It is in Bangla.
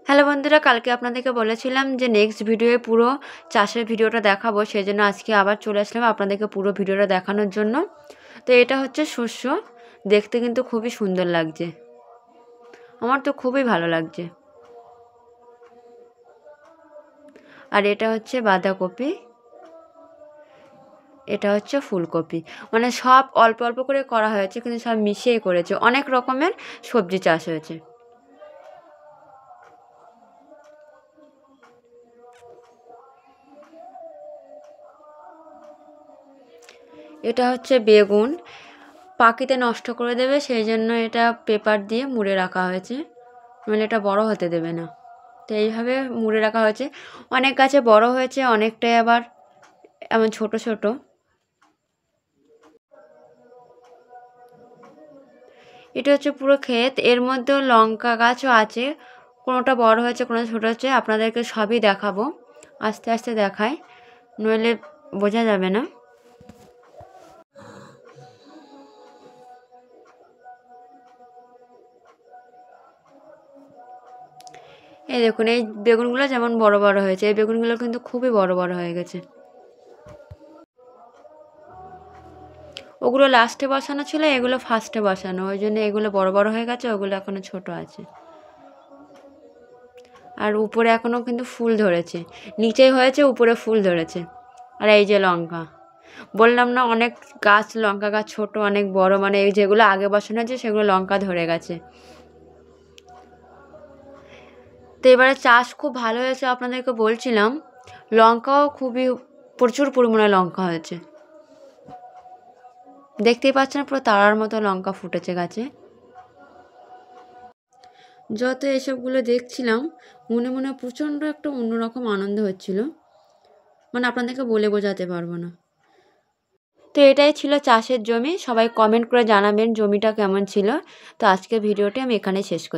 হ্যালো বন্ধুরা, কালকে আপনাদেরকে বলেছিলাম যে নেক্সট ভিডিওয়ে পুরো চাষের ভিডিওটা দেখাবো। সেই জন্য আজকে আবার চলে আসলাম আপনাদেরকে পুরো ভিডিওটা দেখানোর জন্য। তো এটা হচ্ছে শস্য, দেখতে কিন্তু খুবই সুন্দর লাগছে, আমার তো খুবই ভালো লাগছে। আর এটা হচ্ছে বাঁধাকপি, এটা হচ্ছে ফুলকপি, মানে সব অল্প অল্প করে করা হয়েছে, কিন্তু সব মিশিয়ে করেছে, অনেক রকমের সবজি চাষ হয়েছে। এটা হচ্ছে বেগুন, পাখিতে নষ্ট করে দেবে, সেই জন্য এটা পেপার দিয়ে মুড়ে রাখা হয়েছে, নইলে এটা বড় হতে দেবে না। তো এইভাবে মুড়ে রাখা হয়েছে। অনেক গাছে বড় হয়েছে, অনেকটাই আবার এমন ছোট ছোট। এটা হচ্ছে পুরো ক্ষেত, এর মধ্যেও লঙ্কা গাছও আছে, কোনোটা বড় হয়েছে কোনোটা ছোটো হচ্ছে। আপনাদেরকে সবই দেখাবো, আস্তে আস্তে দেখায়, নইলে বোঝা যাবে না। এই দেখুন, এই বেগুনগুলো যেমন বড় বড় হয়েছে, এই বেগুনগুলো কিন্তু খুবই বড় বড় হয়ে গেছে। ওগুলো লাস্টে বসানো ছিল, এগুলো ফার্স্টে বসানো, ওই জন্য এগুলো বড় বড় হয়ে গেছে, ওগুলো এখনও ছোট আছে। আর উপরে এখনও কিন্তু ফুল ধরেছে, নিচে হয়েছে, উপরে ফুল ধরেছে। আর এই যে লঙ্কা, বললাম না অনেক গাছ, লঙ্কা গাছ ছোট অনেক বড়, মানে এই যেগুলো আগে বসানো আছে সেগুলো লঙ্কা ধরে গেছে। তো এবারে চাষ খুব ভালো হয়েছে, আপনাদেরকে বলছিলাম। লঙ্কাও খুবই প্রচুর পরিমাণে লঙ্কা হয়েছে, দেখতেই পাচ্ছেন পুরো তারার মতো লঙ্কা ফুটেছে গাছে। যত এসবগুলো দেখছিলাম, মনে মনে প্রচণ্ড একটা অন্যরকম আনন্দ হচ্ছিল, মানে আপনাদেরকে বলে বোঝাতে পারবো না। তো এটাই ছিল চাষের জমি, সবাই কমেন্ট করে জানাবেন জমিটা কেমন ছিল। তো আজকের ভিডিওটি আমি এখানে শেষ করছি।